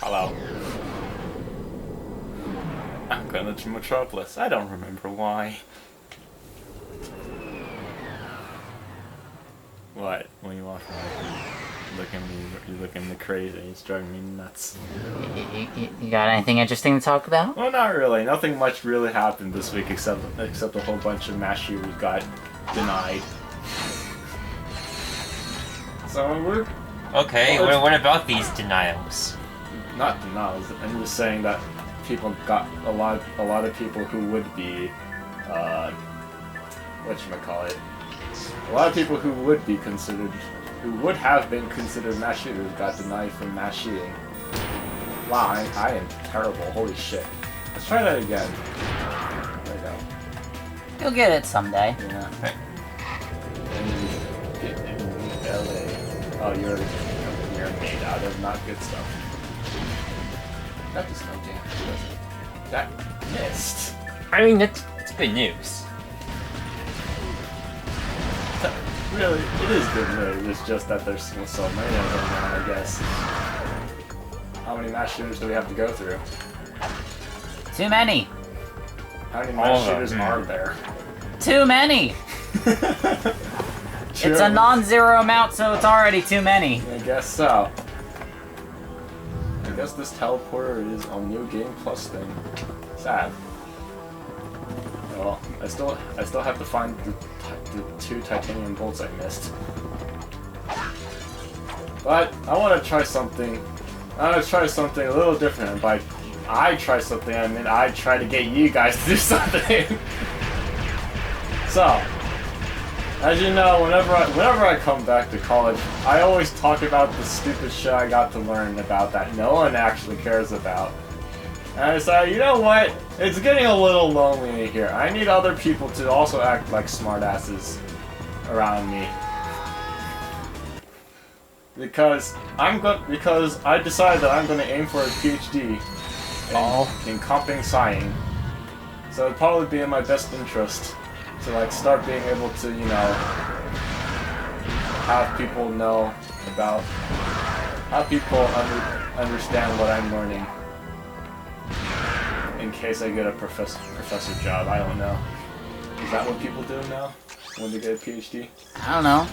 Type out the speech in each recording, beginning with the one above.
Hello. I'm going to Metropolis. I don't remember why. What? When you walk around, you look at me crazy. It's driving me nuts. You got anything interesting to talk about? Well, not really. Nothing much really happened this week except a whole bunch of mass shooters got denied. So we're... Okay, well, what about these denials? Not denials. I'm just saying that people got a lot of people who would be, whatchamacallit, a lot of people who would be considered, who would have been considered mass shooters got denied from mass shooting. Wow, I am terrible. Holy shit. Let's try that again. There we go. You'll get it someday. Yeah. In LA. Oh, you're made out of not good stuff. That does no damage, does it? That missed. I mean, it's good news. Really, it is good news. It's just that there's so many of them now, I guess. How many mass shooters do we have to go through? Too many. How many mass shooters are there? Too many. It's a non-zero amount, so it's already too many. I guess so. I guess this teleporter is a new game plus thing. Sad. Well, I still have to find the 2 titanium bolts I missed. But I want to try something. I want to try something a little different. And by I try something, I mean I try to get you guys to do something. So, as you know, whenever I come back to college, I always talk about the stupid shit I got to learn about that no one actually cares about. And I decided, you know what? It's getting a little lonely in here. I need other people to also act like smartasses around me. Because I decided that I'm going to aim for a PhD in comping science. So it'd probably be in my best interest to like start being able to, you know, have people know about, have people understand what I'm learning. In case I get a professor job, I don't know. Is that what people do now when they get a PhD? I don't know.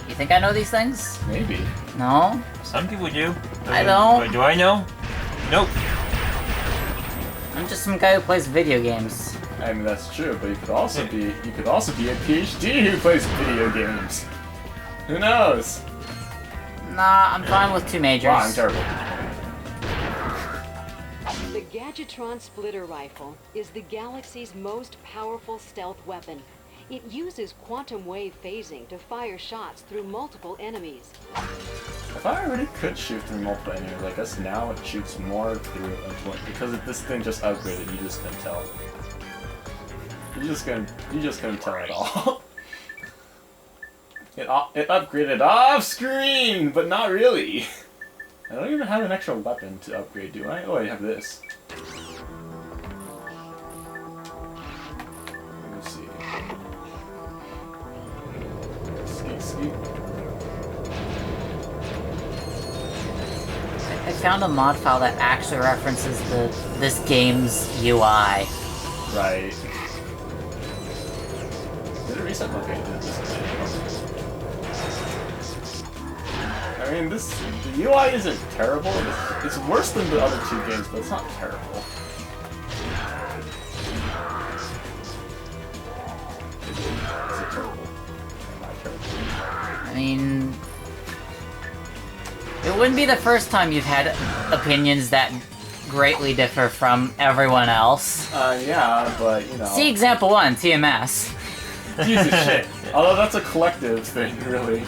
You think I know these things? Maybe. No? Some people do. I don't. But do I know? Nope. I'm just some guy who plays video games. I mean that's true, but you could also be a PhD who plays video games. Who knows? Nah, I'm fine with 2 majors. Wow, I'm terrible. The Gadgetron Splitter Rifle is the galaxy's most powerful stealth weapon. It uses quantum wave phasing to fire shots through multiple enemies. If I already could shoot through multiple enemies, I guess now it shoots more through a twin. Because if this thing just upgraded, you just couldn't tell. You just couldn't tell at all. It upgraded off screen, but not really. I don't even have an extra weapon to upgrade, do I? Oh, I have this. Let me see. Skeet. I found a mod file that actually references this game's UI. Right. Did it reset? Okay, it did reset. I mean, the UI isn't terrible. It's worse than the other 2 games, but it's not terrible. Is it terrible? Am I terrible? I mean... It wouldn't be the first time you've had opinions that greatly differ from everyone else. Yeah, but, you know... See example 1, TMS. Piece of shit. Although that's a collective thing, really.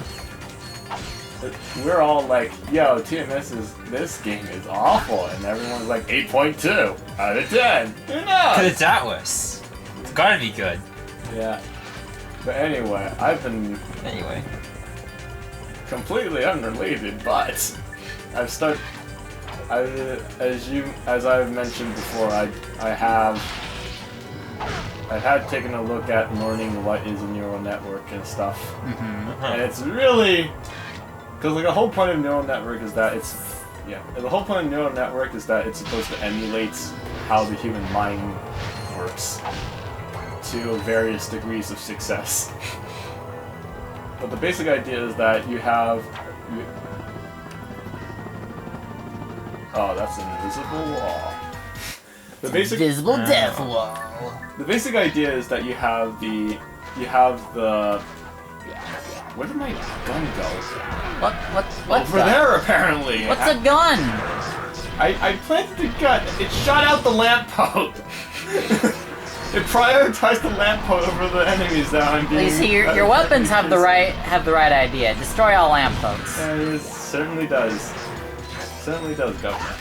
We're all like, yo, this game is awful, and everyone's like 8.2 out of 10. Who knows? Because it's Atlas. It's gotta be good. Yeah. But anyway, I've been completely unrelated, but as I've mentioned before, I've had taken a look at learning what is a neural network and stuff, and it's really because like the whole point of neural network is that Yeah, and the whole point of neural network is that it's supposed to emulate how the human mind works to various degrees of success. But the basic idea is that you have... Oh, that's an invisible wall. The basic... Invisible death wall. The basic idea is that you have the... Where did my gun go? What's Over there, apparently! What's a gun? I planted the gun. It shot out the lamppost. It prioritized the lamppost over the enemies that I'm being... You see, your weapons have the right idea. Destroy all lampposts. It certainly does. Certainly does, Governor.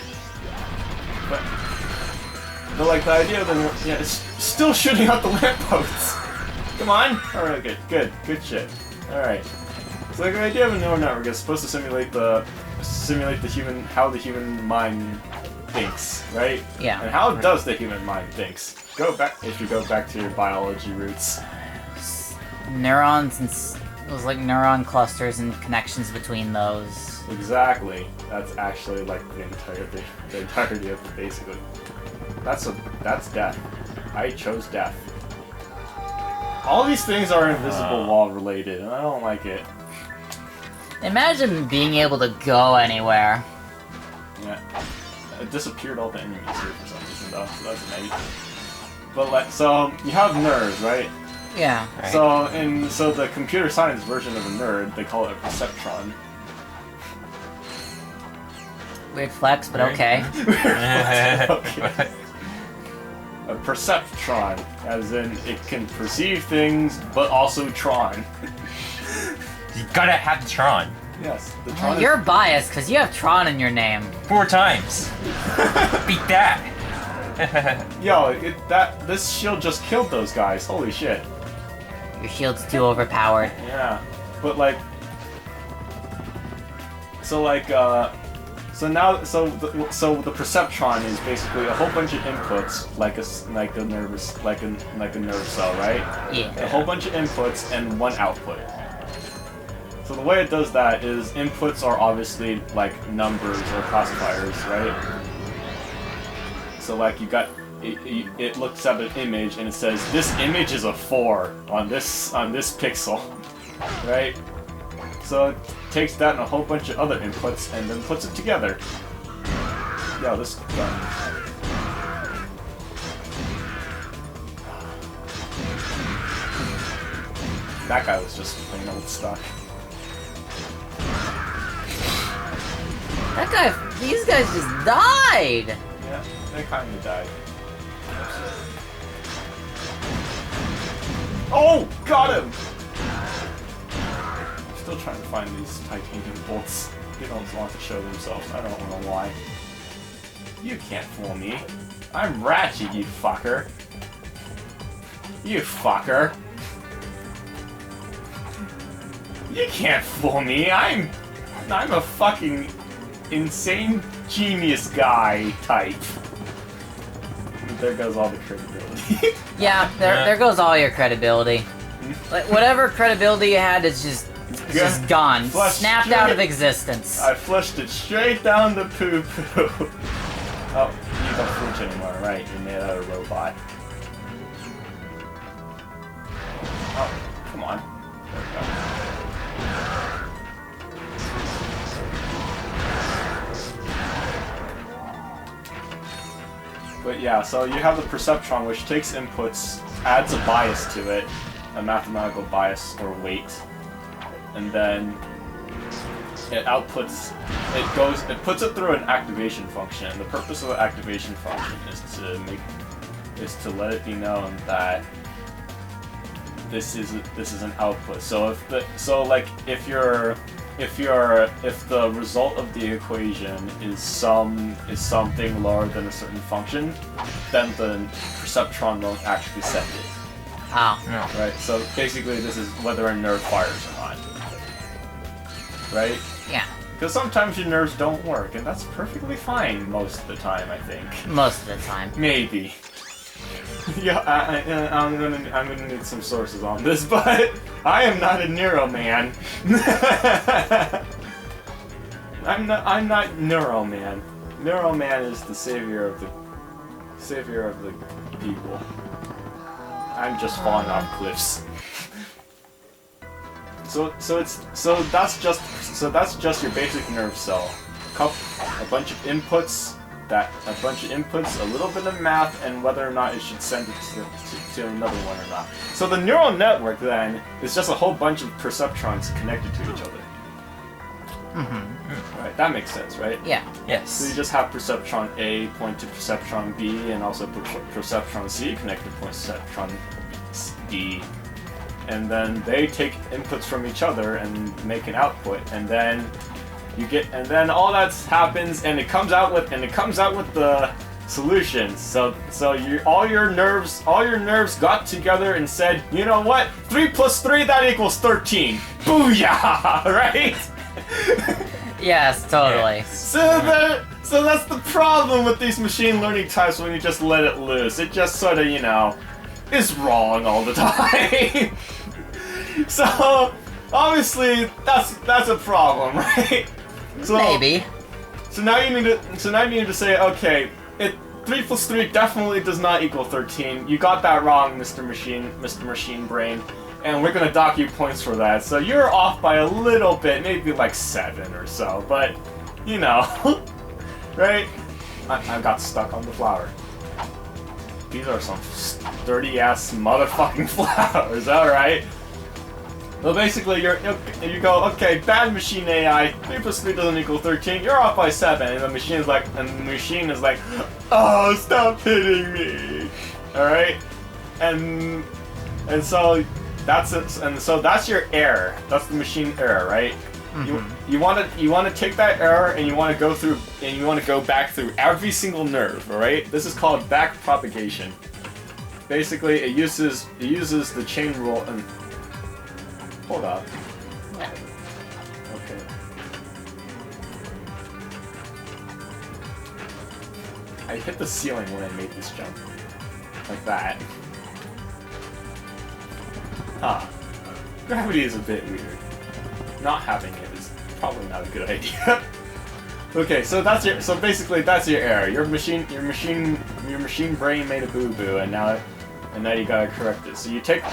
But like the idea of the... Yeah, it's still shooting out the lampposts. Come on! Alright, good shit. Alright. So like, the idea of a neural network is supposed to simulate the human, how the human mind thinks, right? Yeah. And how does the human mind thinks? If you go back to your biology roots. Neurons and those like neuron clusters and connections between those. Exactly. That's actually like the entirety of it, basically. That's death. I chose death. All these things are invisible wall related, and I don't like it. Imagine being able to go anywhere. Yeah. It disappeared all the enemies here for some reason, though, so that's amazing. But like, so you have nerds, right? Yeah. Right. So the computer science version of a nerd, they call it a perceptron. Weird flex, but okay. Okay. A perceptron, as in it can perceive things, but also tron. You gotta have the Tron. Yes, the Well, tron. you're biased because you have Tron in your name. 4 times. Beat that. Yo, this shield just killed those guys. Holy shit. Your shield's too overpowered. Yeah, but like, so the perceptron is basically a whole bunch of inputs, like a nerve cell, right? Yeah. A whole bunch of inputs and one output. So the way it does that is inputs are obviously like numbers or classifiers, right? So like you got it looks at an image and it says this image is a 4 on this pixel, right? So it takes that and a whole bunch of other inputs and then puts it together. Yo, this gun. That guy was just plain old stuck. These guys just died! Yeah, they kinda died. Oh! Got him! I'm still trying to find these titanium bolts. They don't want to show themselves. I don't know why. You can't fool me. I'm Ratchet, you fucker. You fucker. You can't fool me. I'm a fucking insane genius guy type. There goes all the credibility. Yeah, there goes all your credibility. Like, whatever credibility you had is just gone. Snapped out of existence. I flushed it straight down the poo-poo. Oh, you don't flinch anymore, right? You're made out of robot. Oh, come on. There we go. But yeah, so you have the perceptron, which takes inputs, adds a bias to it, a mathematical bias or weight, and then it outputs. It puts it through an activation function. And the purpose of the activation function is to let it be known that this is an output. So if the result of the equation is something lower than a certain function, then the perceptron won't actually send it. Oh. No. Right? So basically this is whether a nerve fires or not. Right? Yeah. Because sometimes your nerves don't work, and that's perfectly fine most of the time, I think. Most of the time. Maybe. Yeah, I'm gonna need some sources on this, but I am not a neuro man. I'm not Neural Man. Neural Man is the savior of the people. I'm just falling off cliffs. So that's just your basic nerve cell. A bunch of inputs, a little bit of math, and whether or not it should send it to another one or not. So the neural network then is just a whole bunch of perceptrons connected to each other. Right, that makes sense, right? Yeah. Yes. So you just have perceptron A point to perceptron B, and also perceptron C connected to perceptron D. And then they take inputs from each other and make an output, and then all that happens, and it comes out with the solution. So all your nerves got together and said, you know what? 3 plus 3, that equals 13. Booyah! Right? Yes, totally. Yeah. So that's the problem with these machine learning types when you just let it loose. It just sort of, is wrong all the time. So obviously that's a problem, right? So, Maybe. So now you need to say, okay, 3 plus 3 definitely does not equal 13. You got that wrong, Mr. Machine Brain, and we're gonna dock you points for that. So you're off by a little bit, maybe like 7 or so, but right? I got stuck on the flower. These are some sturdy ass motherfucking flowers, alright? Well, basically, you go, okay, bad machine AI, 3 plus 3 doesn't equal 13, you're off by 7, and the machine is like, oh, stop hitting me! Alright? And so that's it, and so that's your error. That's the machine error, right? You want to take that error and you want to go back through every single nerve, alright? This is called back propagation. Basically, it uses the chain rule and hold up. Okay. I hit the ceiling when I made this jump. Like that. Huh. Gravity is a bit weird. Not having it is probably not a good idea. Okay, so basically that's your error. Your machine brain made a boo-boo, and now you gotta correct it. So you take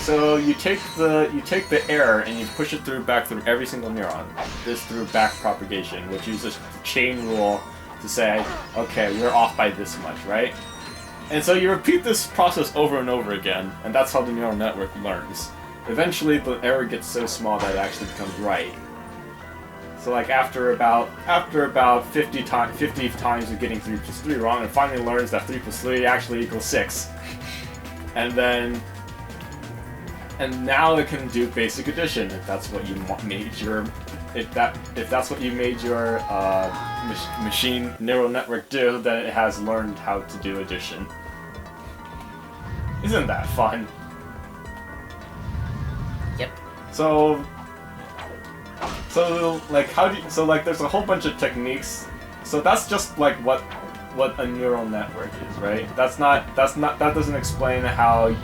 the error and you push it back through every single neuron. This through back propagation, which uses the chain rule to say, okay, we're off by this much, right? And so you repeat this process over and over again, and that's how the neural network learns. Eventually, the error gets so small that it actually becomes right. So like after about 50 times of getting 3 plus 3 wrong, it finally learns that 3 plus 3 actually equals 6. And now it can do basic addition if that's what you made your machine neural network do. Then it has learned how to do addition. Isn't that fun? Yep. So there's a whole bunch of techniques. So that's just like what a neural network is, right? That doesn't explain how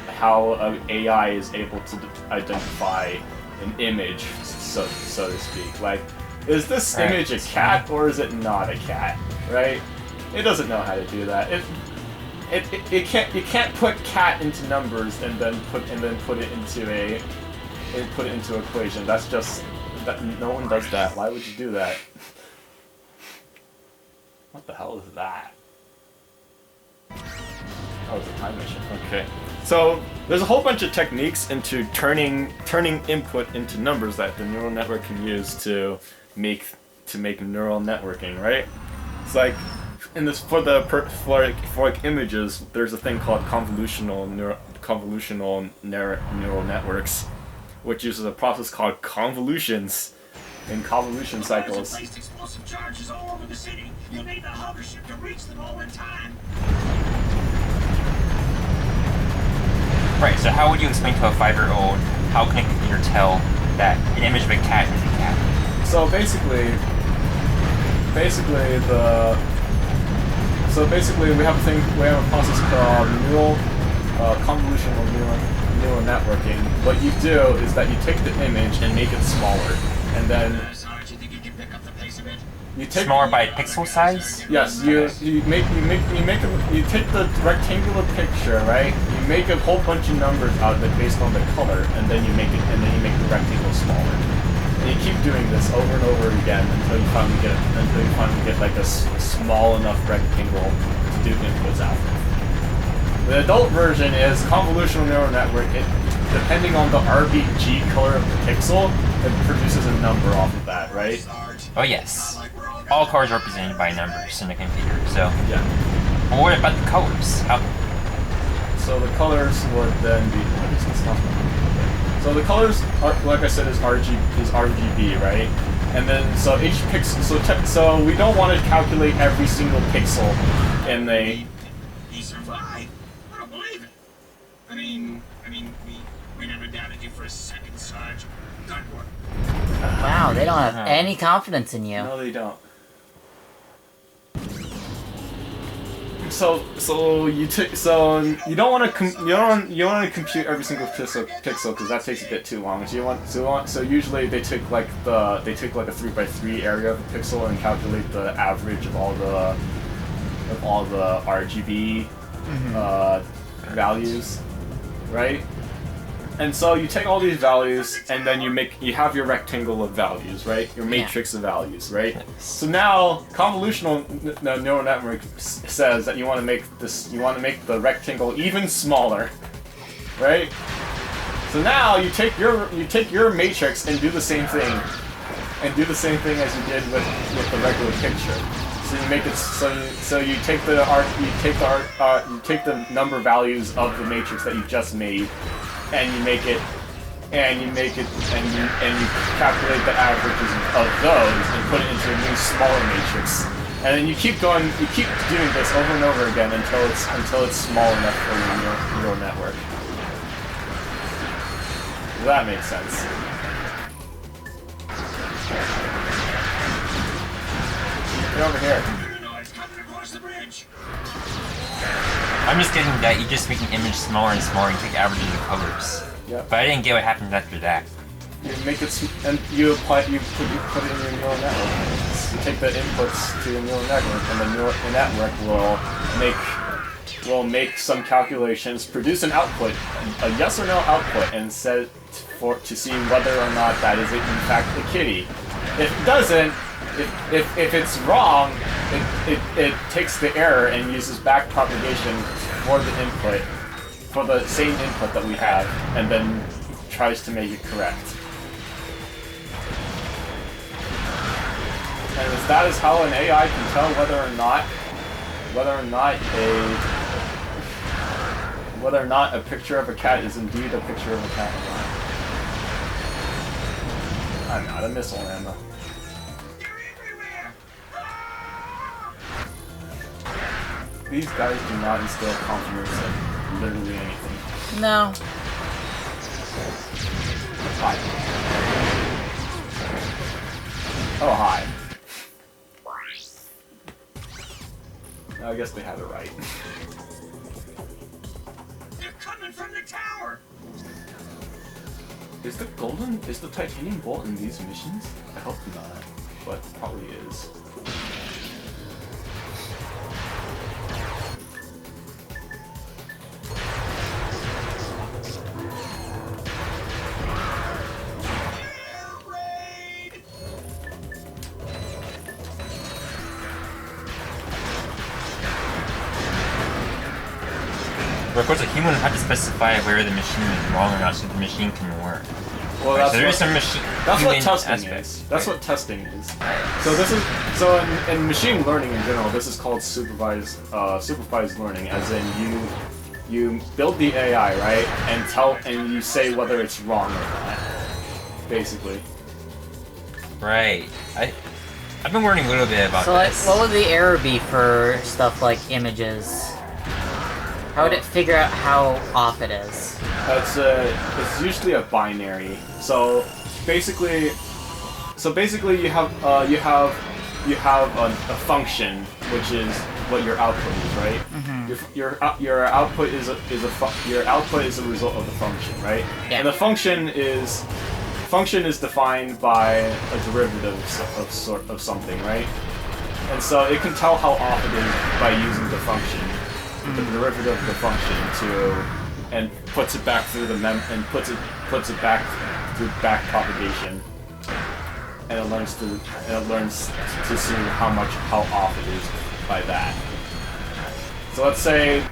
an AI is able to identify an image, so to speak. Like, is this image a cat or is it not a cat, right? It doesn't know how to do that. You can't put cat into numbers and then put it into equation. That's just no one does that. Why would you do that? What the hell is that? Oh, it's a time machine. Okay. So there's a whole bunch of techniques into turning input into numbers that the neural network can use to make neural networking, right? It's like in this for images, there's a thing called convolutional neural networks, which uses a process called convolutions in convolution cycles. Placed explosive charges all over the city. You'll need the hover ship to reach them all in time. Right, so how would you explain to a 5-year-old how can a computer tell that an image of a cat is a cat? So basically we have a process called convolutional neural networking. What you do is that you take the image and make it smaller, and then Sarge, you think you can pick up the pace of it? smaller by pixel size? Yes, you take the rectangular picture, right? You make a whole bunch of numbers out of it based on the color, and then you make the rectangle smaller. And you keep doing this over and over again until you finally get like a small enough rectangle to do inputs out. The adult version is convolutional neural network. Depending on the RGB color of the pixel, it produces a number off of that, right? Oh yes. All colors are represented by numbers in the computer, so... Yeah. Well, what about the colors? So the colors would then be... So the colors, like I said, is RGB, right? And then, so each pixel... So we don't want to calculate every single pixel in the... He survived? I don't believe it. I mean, we never doubted you for a second, Sarge. Good work. Wow, they don't have any confidence in you. No, they don't. So you don't want to compute every single pixel because that takes a bit too long. So usually they take like a 3x3 area of a pixel and calculate the average of all the RGB values, right? And so you take all these values, and then you have your rectangle of values, right? Your matrix of values, right? So now convolutional neural network says that you want to make the rectangle even smaller, right? So now you take your matrix and do the same thing, as you did with the regular picture. So you make it so you take the number values of the matrix that you just made. And you calculate the averages of those and put it into a new smaller matrix. And then you keep doing this over and over again until it's small enough for your neural network. Does that make sense? Get over here. I'm just getting that you just make an image smaller and smaller and take averages of colors. Yep. But I didn't get what happens after that. You make it, and you put it in your neural network. You take the inputs to your neural network, and the neural network will make some calculations, produce an output, a yes or no output, and set to see whether or not that is in fact a kitty. If it doesn't, if it's wrong, it takes the error and uses back propagation for the input, for the same input that we have, and then tries to make it correct. And that is how an AI can tell whether or not a picture of a cat is indeed a picture of a cat or not. I'm not a missile ammo. These guys do not instill confidence in literally anything. No. Hi. Oh, hi. I guess they have it right. They're coming from the tower! Is the titanium bolt in these missions? I hope not, but probably is. But of course, a human would have to specify where the machine is wrong or not so the machine can work. Well, right, that's so there is some machine. That's what testing aspects. is. That's what testing is. So in machine learning in general, this is called supervised learning, as in you build the AI, right, and you say whether it's wrong or not, basically. Right. I've been learning a little bit about So, this. what would the error be for stuff like images? How would it figure out how off it is? It's usually a binary. So basically you have a function, which is what your output is, right? Mm-hmm. Your output is a result of the function, right? Yeah. And the function is function is defined by a derivative of something, right? And so it can tell how off it is by using the function, the derivative of the function and puts it back through the puts it back through back propagation, and it learns to see how off it is by that. So let's say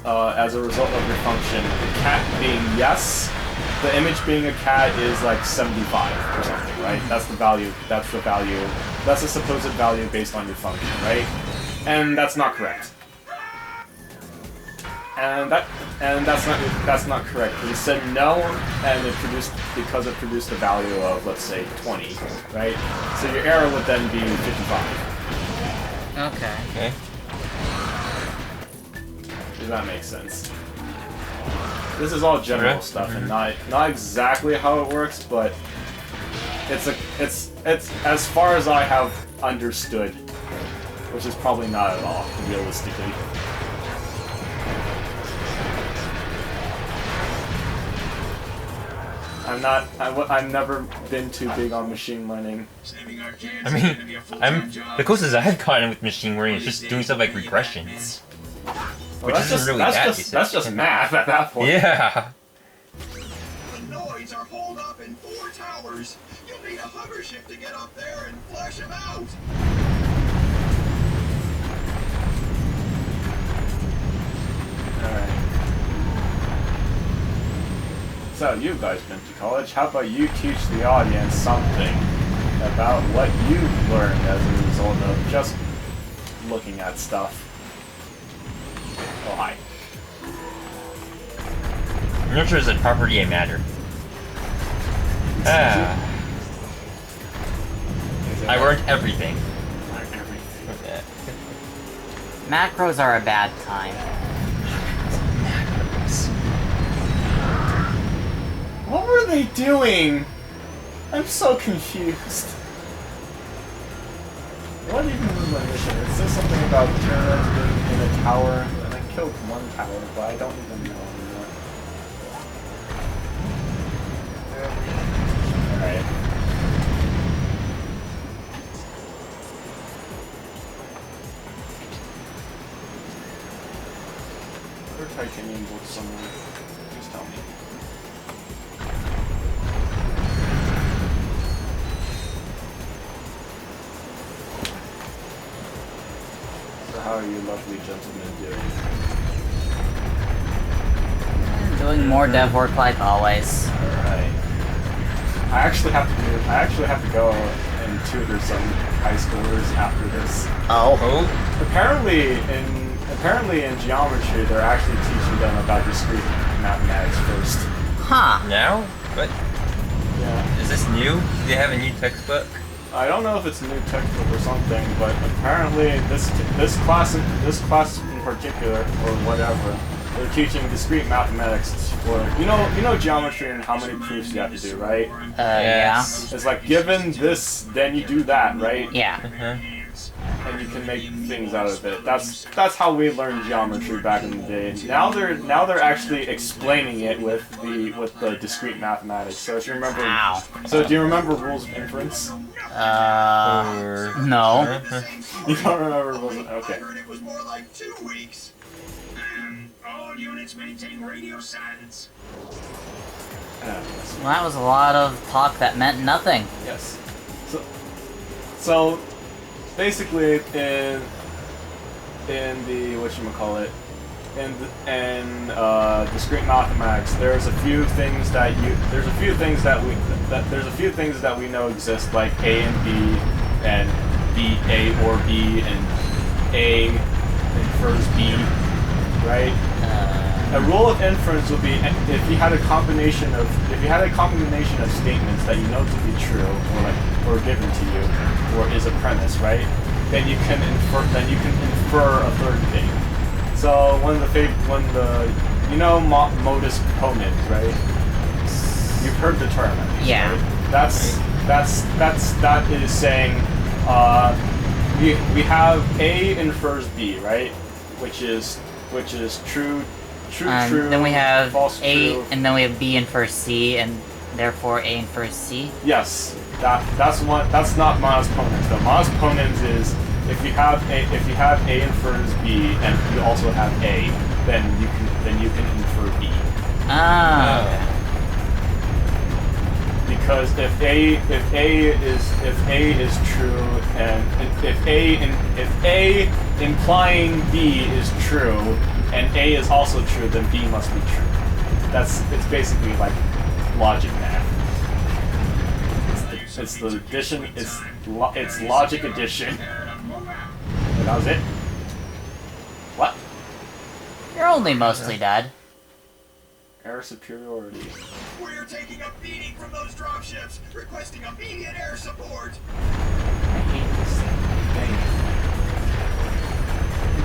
as a result of your function, the cat being yes, the image being a cat is like 75 or something, right? That's the value. That's the supposed value based on your function, right? And that's not correct. And that's not correct. We said no, and it produced a value of, let's say, 20, right? So your error would then be 55. Okay. Does that make sense? This is all general stuff, and not exactly how it works, but it's as far as I have understood, which is probably not at all, realistically. I've never been too big on machine learning. I mean, the closest I've gotten with machine learning is just doing stuff like regressions. Which isn't really that basic. That's just math at that point. Yeah. The Noids are holed up in 4 towers. You'll need a hover ship to get up there and flush them out. Alright. So, you guys been to college. How about you teach the audience something about what you've learned as a result of just looking at stuff? Oh, hi. Nurture is a property of matter. I learned everything. Macros are a bad time. What were they doing? I'm so confused. What even was my mission? It says something about Tyranids being in a tower, and I killed one tower, but I don't even know anymore. Alright. There are titanium bolts somewhere. Just tell me. How are you lovely gentlemen doing? Doing more dev work like always. Alright. I actually have to go and tutor some high schoolers after this. Oh. Apparently in geometry they're actually teaching them about discrete mathematics first. Huh. Now? What? Yeah. Is this new? Do they have a new textbook? I don't know if it's a new textbook or something, but apparently this class in particular, or whatever, they're teaching discrete mathematics for you know geometry and how many proofs you have to do, right? Yeah. It's like given this, then you do that, right? Yeah. And you can make things out of it. That's how we learned geometry back in the day. Now they're actually explaining it with the discrete mathematics. So if you remember, do you remember rules of inference? No. You don't remember rules of okay. It was more like 2 weeks. All units maintain radio silence. Well, that was a lot of talk that meant nothing. Yes. So basically in the whatchamacallit, in discrete mathematics, there's a few things that we know exist, like A and B, and B, A or B, and A infers B, right? A rule of inference would be if you had a combination of statements that you know to be true, or given to you, or is a premise, right? Then you can infer a third thing. So modus ponens, right? You've heard the term, at least, yeah. Right? That is saying we have A infers B, right? Which is true. True. Then we have false, A, true. and then we have B infers C, and Therefore, A infers C. Yes, that's one. That's not Maz Ponens though. Maz Ponens is if you have A infers B and you also have A, then you can infer B. Ah. Because if A is true and if A implying B is true and A is also true, then B must be true. It's basically like logic math. It's the addition. It's logic addition. And that was it. What? You're only mostly dead. Air superiority. We're taking a beating from those dropships, requesting immediate air support. I hate this thing.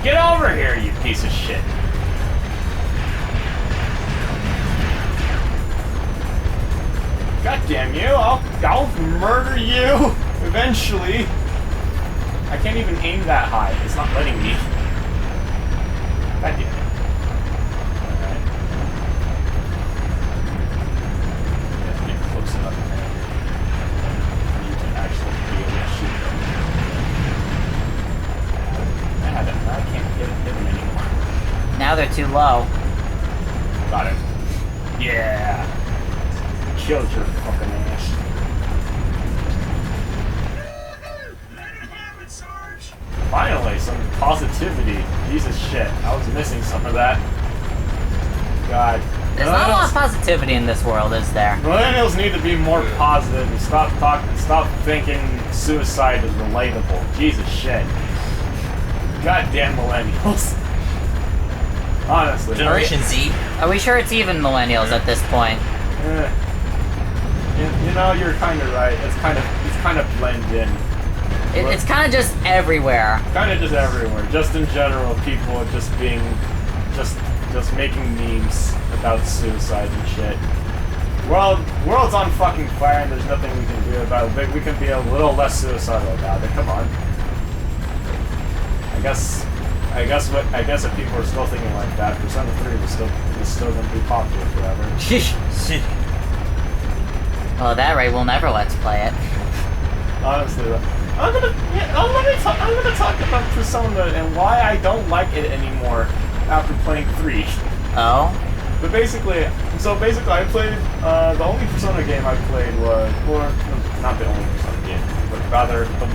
Get over here, you piece of shit. God damn you! I'll murder you eventually. I can't even aim that high. It's not letting me. God damn it. Alright. Yeah, get close enough for you to actually be able to shoot them. I can't hit them anymore. Now they're too low. Got it. Yeah. Killed your fucking ass. Finally, some positivity. Jesus shit. I was missing some of that. God. There's not a lot of positivity in this world, is there? Millennials need to be more positive and stop thinking suicide is relatable. Jesus shit. Goddamn millennials. Honestly. Generation Z. Are we sure it's even millennials at this point? You know, you're kind of right. It's kind of blend in. It's kind of just everywhere. Kind of just everywhere. Just in general, people are just being, just making memes about suicide and shit. World's on fucking fire, and there's nothing we can do about it. But we can be a little less suicidal about it. Come on. I guess if people are still thinking like that, Persona 3 is still going to be popular forever. Well, at that rate, we'll never let's play it. Honestly, I'm gonna talk about Persona and why I don't like it anymore after playing 3. Oh? But basically, I played, the only Persona game I played was, or not the only Persona game, but rather the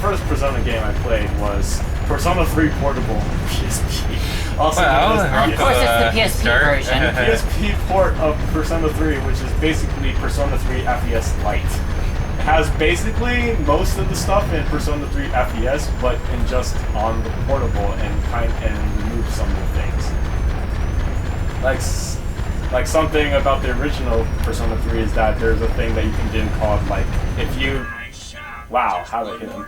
first Persona game I played was Persona 3 Portable PSP. Also Of course, it's the PSP version. PSP port of Persona 3, which is basically Persona 3 FES Lite. It has basically most of the stuff in Persona 3 FES, but just on the portable and remove some of the things. Like something about the original Persona 3 is that there's a thing that you can do called if you. Wow, how did I hit him?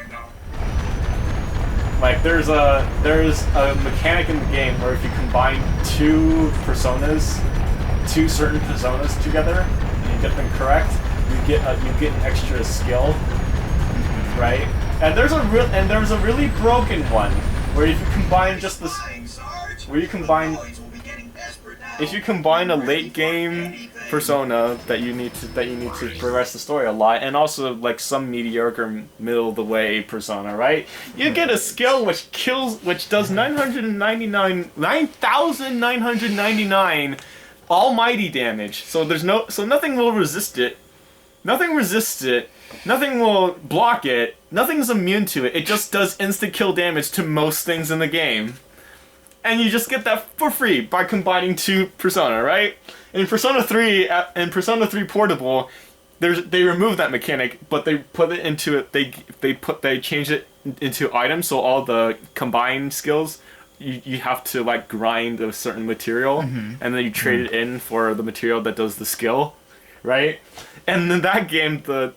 Like there's a mechanic in the game where if you combine two certain personas together, and you get them correct, you get an extra skill, right? And there's a really broken one where if you combine just this, if you combine a late game persona that you need to progress the story a lot, and also like some mediocre middle of the way persona, right? You get a skill which does 9,999 almighty damage. So nothing will resist it. Nothing resists it. Nothing will block it. Nothing's immune to it. It just does instant kill damage to most things in the game. And you just get that for free by combining two Persona, right? In Persona 3 Portable, they remove that mechanic, but they put it into it. They change it into items, so all the combined skills, you have to like grind a certain material, and then you trade it in for the material that does the skill, right? And in that game, the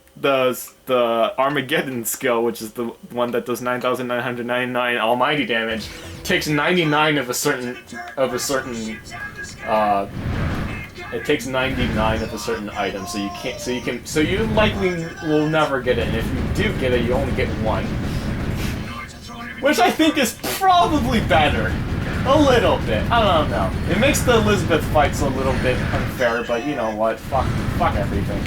Armageddon skill, which is the one that does 9,999 almighty damage, takes 99 of a certain it takes 99 of a certain item, so you likely will never get it, and if you do get it, you only get one. Which I think is probably better. A little bit. I don't know. It makes the Elizabeth fights a little bit unfair, but you know what? Fuck everything.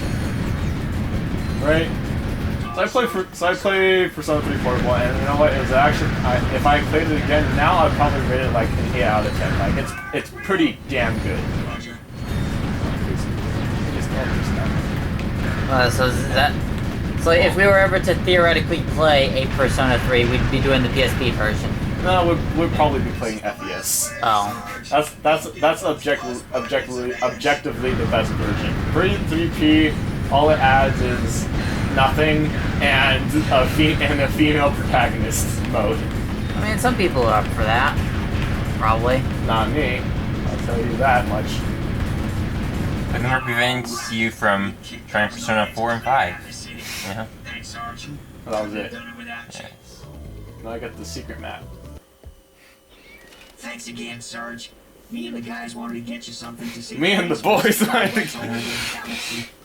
Right? So I play Persona 3 Portable, and you know what? It was actually, if I played it again now, I'd probably rate it like an 8 out of 10. Like it's pretty damn good. So is that? So if we were ever to theoretically play a Persona 3, we'd be doing the PSP version. No, we'd probably be playing FES. Oh. That's objectively the best version. 3P, all it adds is nothing and a female protagonist mode. I mean, some people are up for that. Probably. Not me. I'll tell you that much. But never prevents you from trying Persona 4 and 5. Yeah. Thanks, Sarge. That was it. Done without you. Yes. Now I got the secret map. Thanks again, Sarge. Me and the guys wanted to get you something to see. Me and the boys.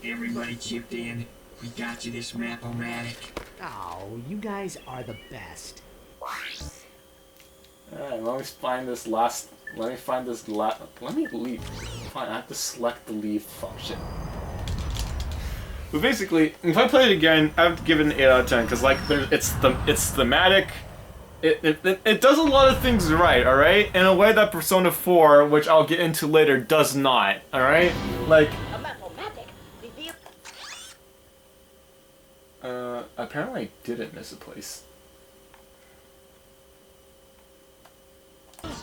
Everybody chipped in. We got you this map-o-matic. Oh, you guys are the best. Alright, let me find this last. Let me find this last. Let me leave. Fine, I have to select the leave function. But basically, if I play it again, I've given it 8 out of 10 because like it's thematic. It does a lot of things right, all right, in a way that Persona 4, which I'll get into later, does not. All right, like. Apparently I didn't miss a place.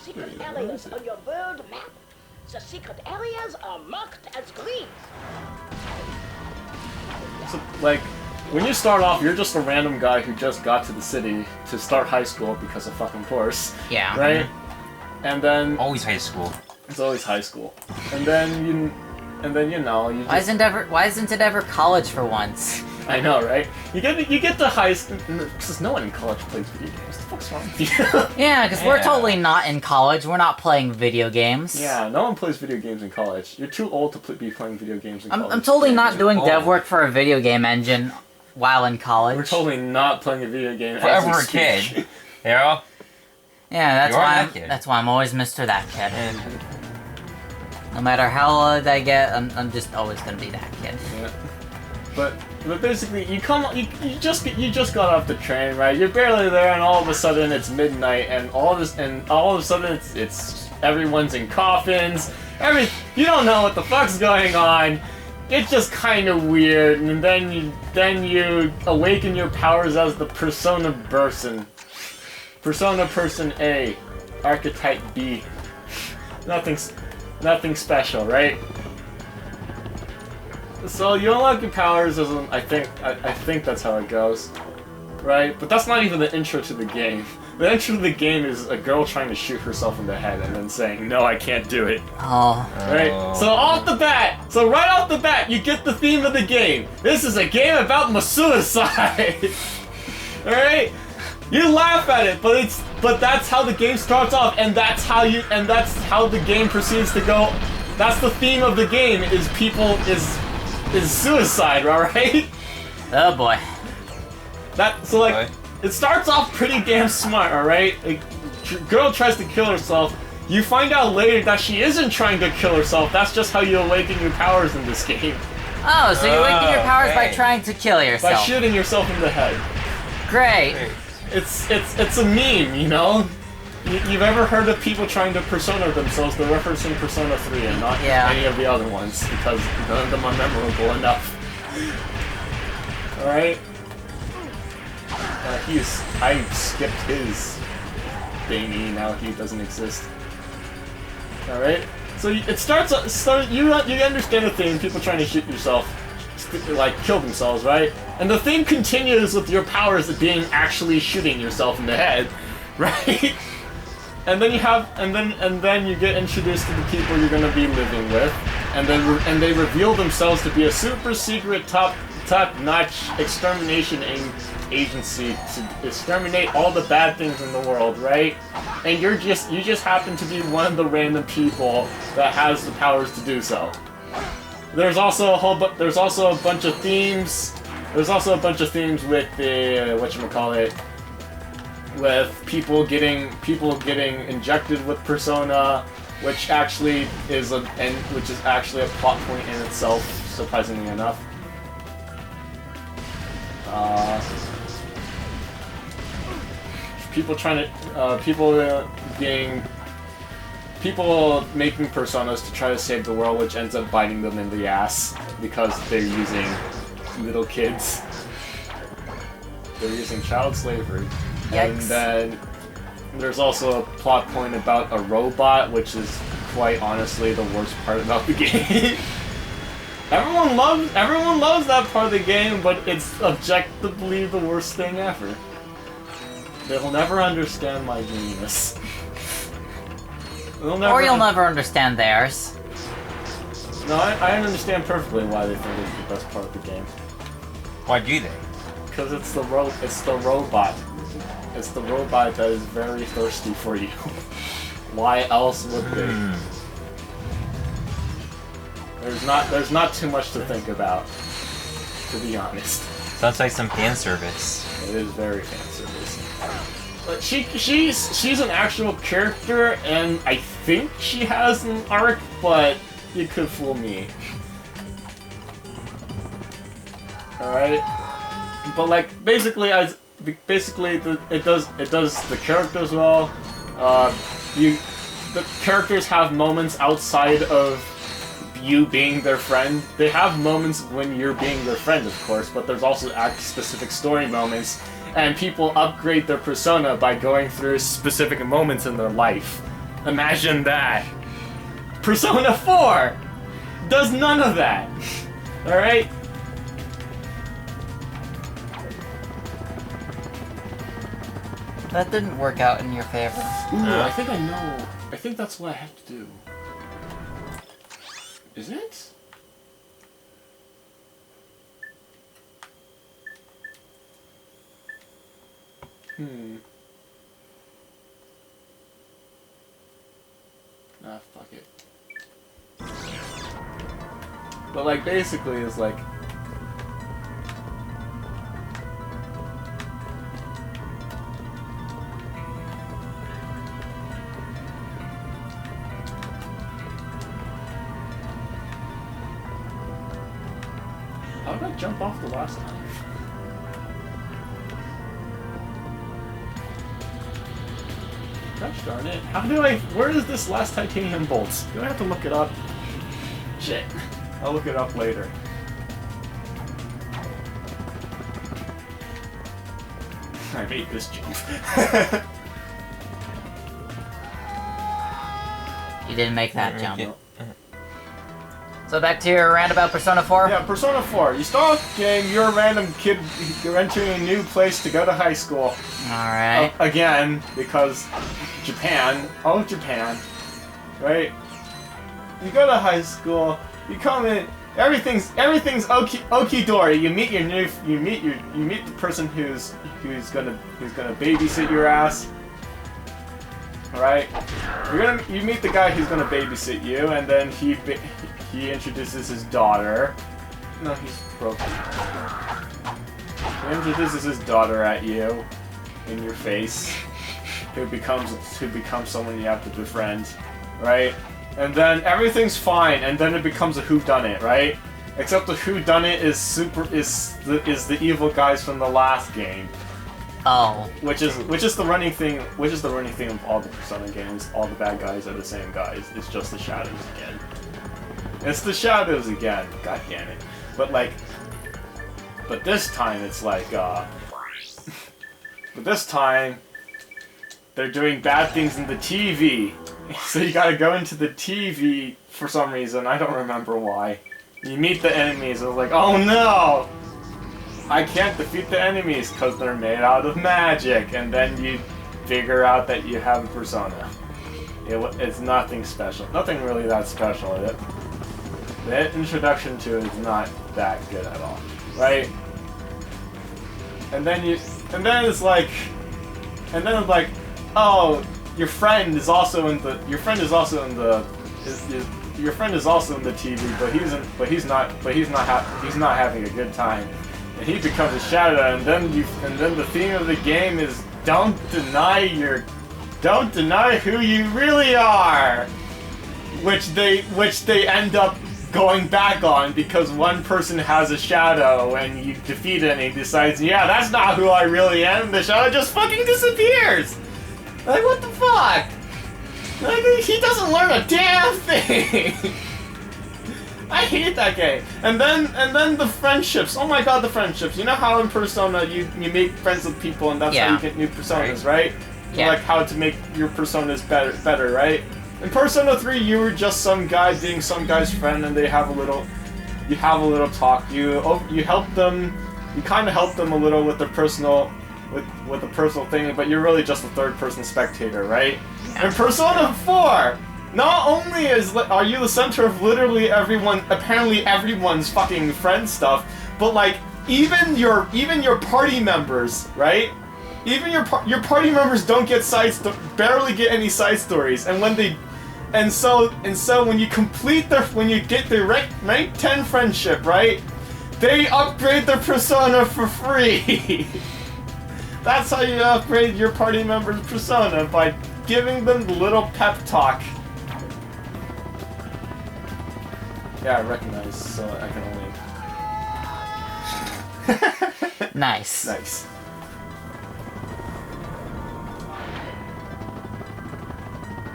Secret areas on your world map. The secret areas are marked as green. So, like, when you start off, you're just a random guy who just got to the city to start high school because of fucking course. Yeah. Right? And then... Always high school. It's always high school. And then you know, you just... Why isn't it ever college for once? I know, right? You get the high school... Because no one in college plays video games. What the fuck's wrong with you? Yeah, because we're totally not in college. We're not playing video games. Yeah, no one plays video games in college. You're too old to be playing video games in college. I'm totally not doing dev work for a video game engine while in college. We're totally not playing a video game Forever as a we speak. kid. You know? Yeah, You are that kid. that's why I'm always Mr. That Kid. No matter how old I get, I'm just always gonna be that kid. Yeah. But basically, you just got off the train, right? You're barely there, and all of a sudden it's midnight, and all of a sudden it's everyone's in coffins. You don't know what the fuck's going on. It's just kind of weird, and then you awaken your powers as the Persona person. Persona Person A, Archetype B. Nothing special, right? So you unlock your powers as I think that's how it goes, right? But that's not even the intro to the game. The intro to the game is a girl trying to shoot herself in the head and then saying, "No, I can't do it." Oh. Right? So right off the bat, you get the theme of the game. This is a game about suicide. All right? You laugh at it, but that's how the game starts off, and that's how the game proceeds to go. That's the theme of the game is suicide, alright? Oh boy. It starts off pretty damn smart, alright? A girl tries to kill herself. You find out later that she isn't trying to kill herself. That's just how you awaken your powers in this game. Oh, so you awaken your powers by trying to kill yourself. By shooting yourself in the head. Great. It's a meme, you know? You've ever heard of people trying to persona themselves? They're referencing Persona 3 and not any of the other ones because none of them are memorable enough. Alright? I skipped his thingy, now he doesn't exist. Alright? So it starts you understand the thing, people trying to shoot yourself, like kill themselves, right? And the thing continues with your powers being actually shooting yourself in the head, right? And then you get introduced to the people you're gonna be living with, and they reveal themselves to be a super secret top-notch extermination agency to exterminate all the bad things in the world, right? And you just happen to be one of the random people that has the powers to do so. There's also a bunch of themes. There's also a bunch of themes with the with people getting injected with Persona, which actually is a plot point in itself, surprisingly enough. People making personas to try to save the world, which ends up biting them in the ass because they're using little kids. They're using child slavery. Yikes. And then there's also a plot point about a robot, which is quite honestly the worst part about the game. Everyone loves that part of the game, but it's objectively the worst thing ever. They'll never understand my genius. Or you'll never understand theirs. No, I understand perfectly why they think it's the best part of the game. Why do they? Because it's the robot. It's the robot that is very thirsty for you. Why else would they? There's not too much to think about, to be honest. Sounds like some fan service. It is very fan service. But she's an actual character, and I think she has an arc, but you could fool me. All right, but like basically it does the characters well. The characters have moments outside of you being their friend. They have moments when you're being their friend, of course, but there's also specific story moments, and people upgrade their persona by going through specific moments in their life. Imagine that. Persona 4 does none of that. Alright? That didn't work out in your favor. Ooh, I think I know. I think that's what I have to do. Is it? Ah, fuck it. But like, basically, it's like... How did I jump off the last time? Gosh darn it. How do I... Where is this last titanium bolt? Do I have to look it up? Shit. I'll look it up later. I made this jump. You didn't make that jump. So back to your rant about Persona 4? Yeah, Persona 4. You start off the game, you're a random kid, you're entering a new place to go to high school. Alright. Again, because Japan. Oh, Japan. Right? You go to high school, you come in, everything's okie-dory. You meet the person who's gonna babysit your ass. Alright? You meet the guy who's gonna babysit you, and then he introduces his daughter. No, he's broken. He introduces his daughter at you, in your face, who becomes someone you have to befriend, right? And then everything's fine, and then it becomes a whodunit, right? Except the whodunit is the evil guys from the last game. Oh. Which is the running thing. Which is the running thing of all the Persona games. All the bad guys are the same guys. It's just the shadows again. It's the shadows again. God damn it. But this time it's like, but this time, they're doing bad things in the TV. So you gotta go into the TV for some reason. I don't remember why. You meet the enemies. I was like, oh no! I can't defeat the enemies because they're made out of magic. And then you figure out that you have a persona. It's nothing special. Nothing really that special in it. The introduction to it is not that good at all, right? And then it's like, oh, your friend is also in the TV, but he's not having a good time, and he becomes a shadow, and then the theme of the game is don't deny who you really are, which they end up going back on because one person has a shadow and you defeat it and he decides, yeah, that's not who I really am. The shadow just fucking disappears. Like, what the fuck? Like, he doesn't learn a damn thing. I hate that game. And then the friendships. Oh my god, the friendships. You know how in Persona you make friends with people and that's how you get new personas, right? Yeah. Like how to make your personas better, right? In Persona 3, you were just some guy being some guy's friend, and you have a little talk. You help them. You kind of help them a little with their personal, with the personal thing, but you're really just a third-person spectator, right? In Persona 4, not only are you the center of literally apparently everyone's fucking friend stuff, but like even your party members, right? Even your party members don't get barely get any side stories, and so when you get the rank 10 friendship, right? They upgrade their persona for free. That's how you upgrade your party member's persona, by giving them the little pep talk. Yeah, I recognize, so I can only. Nice. Nice.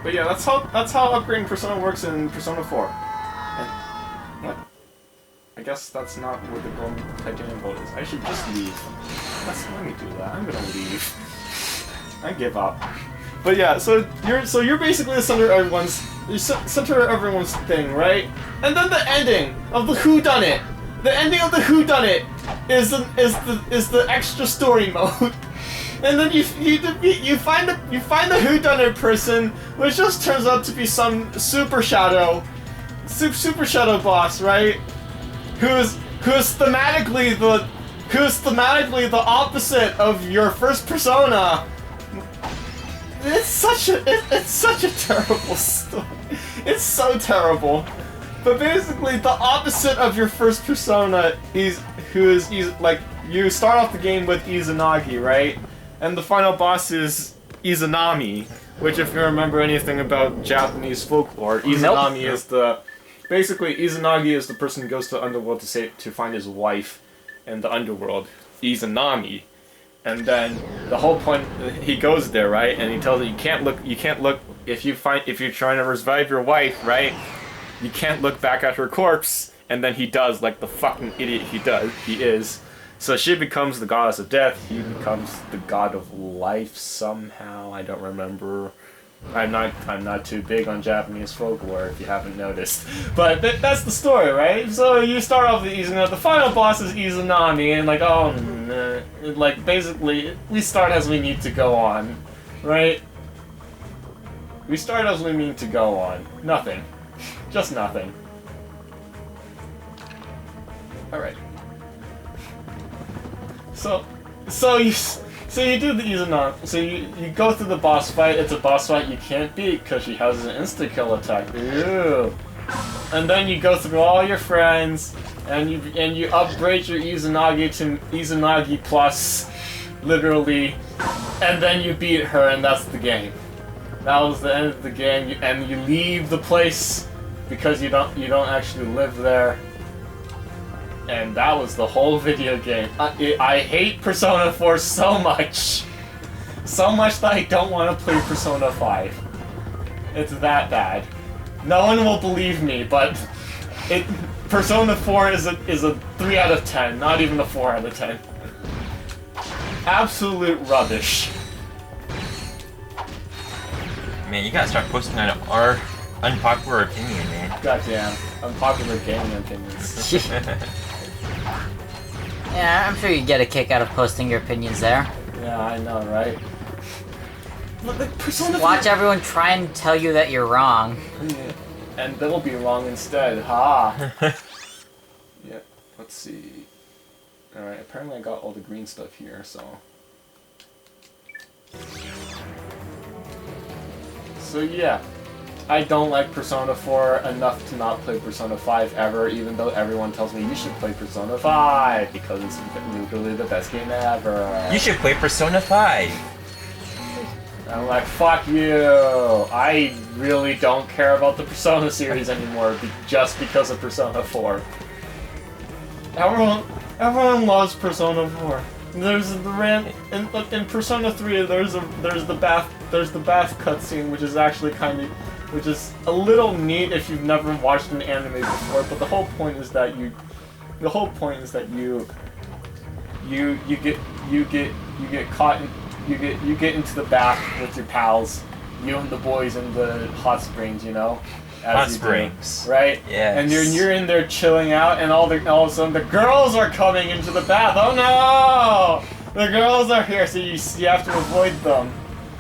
But yeah, that's how upgrading Persona works in Persona 4. And what? I guess that's not where the golden titanium bolt is. I should just leave. Let me do that. I'm gonna leave. I give up. But yeah, so you're basically the center of everyone's thing, right? And then the ending of the whodunit. The ending of the whodunit is the extra story mode. And then you find the whodunit person, which just turns out to be some super shadow boss, right? Who's thematically the opposite of your first persona. It's such a terrible story. It's so terrible. But basically, the opposite of your first persona is like, you start off the game with Izanagi, right? And the final boss is Izanami, which, if you remember anything about Japanese folklore, Izanami is Izanagi is the person who goes to the underworld to find his wife in the underworld, Izanami. And then the whole point, he goes there, right? And he tells you can't look if you're trying to revive your wife, right? You can't look back at her corpse. And then he does, like the fucking idiot he is. So she becomes the goddess of death, he becomes the god of life somehow, I don't remember. I'm not too big on Japanese folklore, if you haven't noticed. But that's the story, right? So you start off with Izanami, the final boss is Izanami, and like, oh, nah. Like, basically, we start as we need to go on, right? We start as we need to go on. Nothing. Just nothing. Alright. So you do the Izanami. So you go through the boss fight. It's a boss fight you can't beat because she has an insta-kill attack. Ew. And then you go through all your friends, and you upgrade your Izanagi to Izanagi Plus, literally, and then you beat her, and that's the game. That was the end of the game, and you leave the place because you don't actually live there. And that was the whole video game. I hate Persona 4 so much. So much that I don't want to play Persona 5. It's that bad. No one will believe me, but Persona 4 is a 3 out of 10, not even a 4 out of 10. Absolute rubbish. Man, you gotta start posting on our unpopular opinion, man. Goddamn, unpopular gaming opinions. Yeah, I'm sure you'd get a kick out of posting your opinions there. Yeah, I know, right? But the Persona Watch everyone try and tell you that you're wrong. Yeah. And they'll be wrong instead, ha! Yeah, let's see. Alright, apparently I got all the green stuff here, so... So yeah. I don't like Persona 4 enough to not play Persona 5 ever, even though everyone tells me you should play Persona 5 because it's literally the best game ever. You should play Persona 5. I'm like, fuck you. I really don't care about the Persona series anymore just because of Persona 4. Everyone loves Persona 4. There's the in Persona 3. There's the bath cutscene, which is actually which is a little neat if you've never watched an anime before. But the whole point is that you get caught in. You get into the bath with your pals, you and the boys in the hot springs, you know. Hot springs, right? Yeah. And you're in there chilling out, and all of a sudden the girls are coming into the bath. Oh no! The girls are here, so you have to avoid them,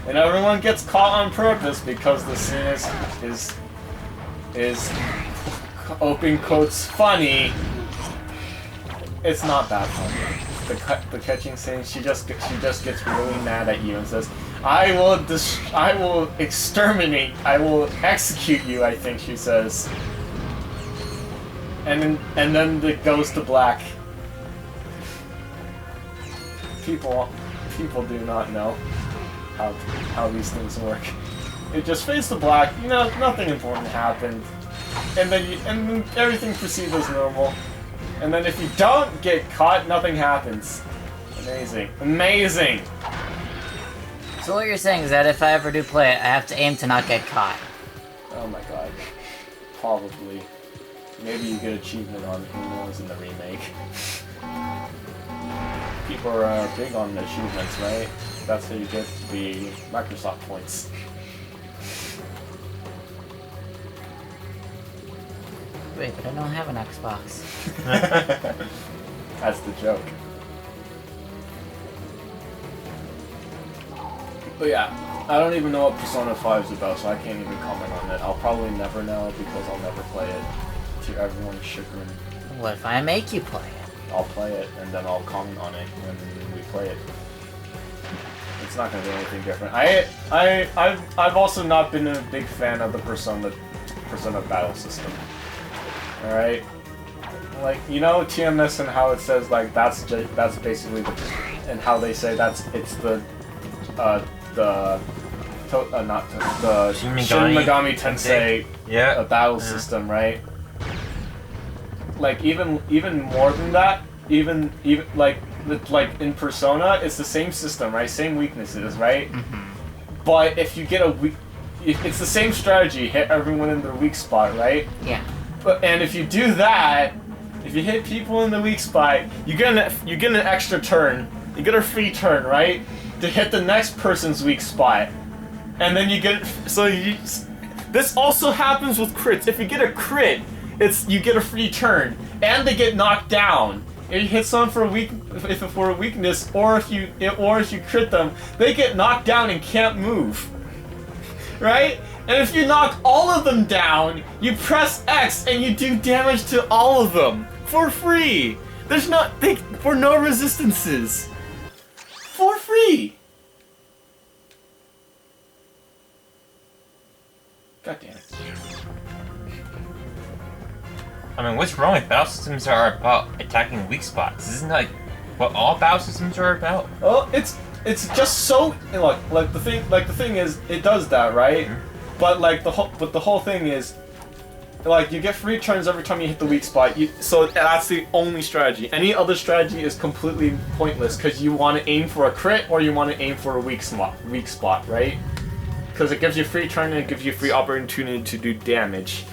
and everyone gets caught on purpose because the scene is open quotes funny. It's not that funny. The catching scene, she just gets really mad at you and says, I will exterminate, I will execute you, I think she says. And then it goes to black. People do not know how these things work. It just fades to black, you know, nothing important happened. And then everything proceeds as normal. And then if you don't get caught, nothing happens. Amazing. Amazing! So what you're saying is that if I ever do play it, I have to aim to not get caught. Oh my god. Probably. Maybe you get achievement on who knows in the remake. People are big on the achievements, right? That's how you get the Microsoft points. Wait, but I don't have an Xbox. That's the joke. But yeah, I don't even know what Persona 5 is about, so I can't even comment on it. I'll probably never know because I'll never play it, to everyone's chagrin. What if I make you play it? I'll play it, and then I'll comment on it when we play it. It's not gonna be anything different. I've also not been a big fan of the Persona battle system. Alright? Like, you know TMS and how it says, like, that's basically the... And how they say it's the... Shin Megami Tensei battle system, right? Like, even more than that, even like in Persona, it's the same system, right? Same weaknesses, right? Mm-hmm. But if you get it's the same strategy, hit everyone in their weak spot, right? Yeah. And if you do that, if you hit people in the weak spot, you get an extra turn. You get a free turn, right? To hit the next person's weak spot. And then you get this also happens with crits. If you get a crit, you get a free turn, and they get knocked down. If you hit someone for a weakness, or if you crit them, they get knocked down and can't move. Right? And if you knock all of them down, you press X and you do damage to all of them for free. For no resistances. For free. God damn it. I mean, what's wrong with battle systems that are about attacking weak spots? Isn't that like what all battle systems are about? Well, it's just so like the thing is it does that, right? Mm-hmm. But the whole thing is, like, you get free turns every time you hit the weak spot. So that's the only strategy. Any other strategy is completely pointless because you want to aim for a crit or you want to aim for a weak spot, right? Because it gives you free turn and it gives you free opportunity to do damage.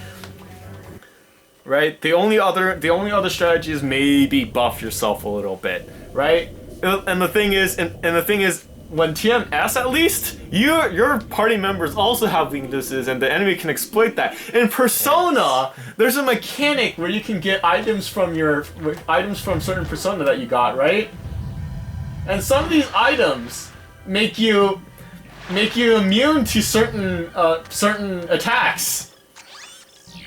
Right? The only other strategy is maybe buff yourself a little bit, right? And the thing is, when TMS at least, your party members also have weaknesses, and the enemy can exploit that. In Persona, there's a mechanic where you can get items from certain Persona that you got, right? And some of these items make you immune to certain attacks.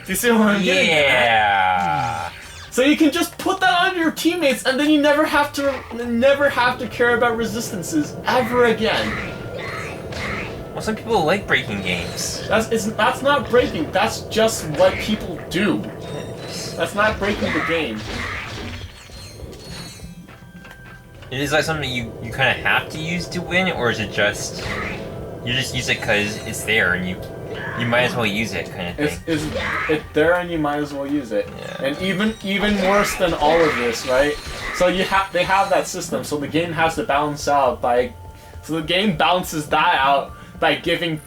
Do you see what I'm getting at? Yeah. So you can just put that on your teammates, and then you never have to care about resistances ever again. Well, some people like breaking games. That's not breaking. That's just what people do. That's not breaking the game. It is like something you kind of have to use to win, or is it just You just use it because it's there and you might as well use it, kind of thing. It's there and you might as well use it. Yeah. And even worse than all of this, right? So they have that system, so the game has to balance out so the game balances that out by giving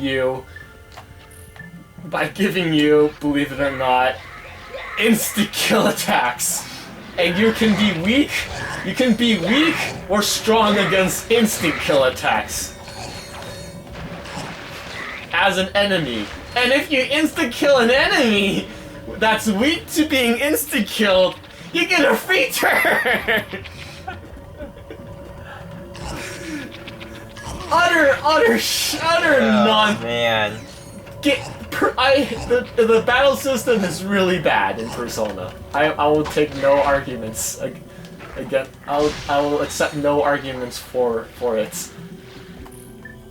you, believe it or not, instant kill attacks. And you can be weak or strong against instant kill attacks as an enemy. And if you instant kill an enemy that's weak to being instant killed, you get a free turn. utter nonsense. Man. The battle system is really bad in Persona. I will take no arguments again. I will accept no arguments for it.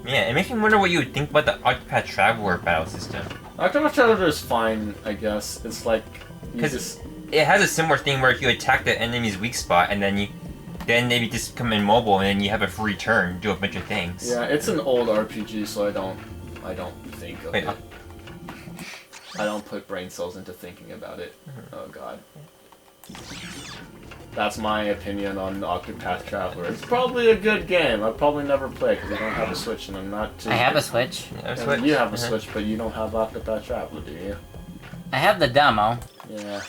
Yeah, it makes me wonder what you would think about the Octopath Traveler battle system. Octopath Traveler is fine, I guess. It's like because it has a similar thing where if you attack the enemy's weak spot and then maybe just become immobile and then you have a free turn, do a bunch of things. Yeah, it's an old RPG, so I don't think of it. I don't put brain cells into thinking about it. Oh god. That's my opinion on Octopath Traveler. It's probably a good game. I'll probably never play because I don't have a Switch and I'm not too... I have a Switch. You have a Switch, but you don't have Octopath Traveler, do you? I have the demo. Yeah.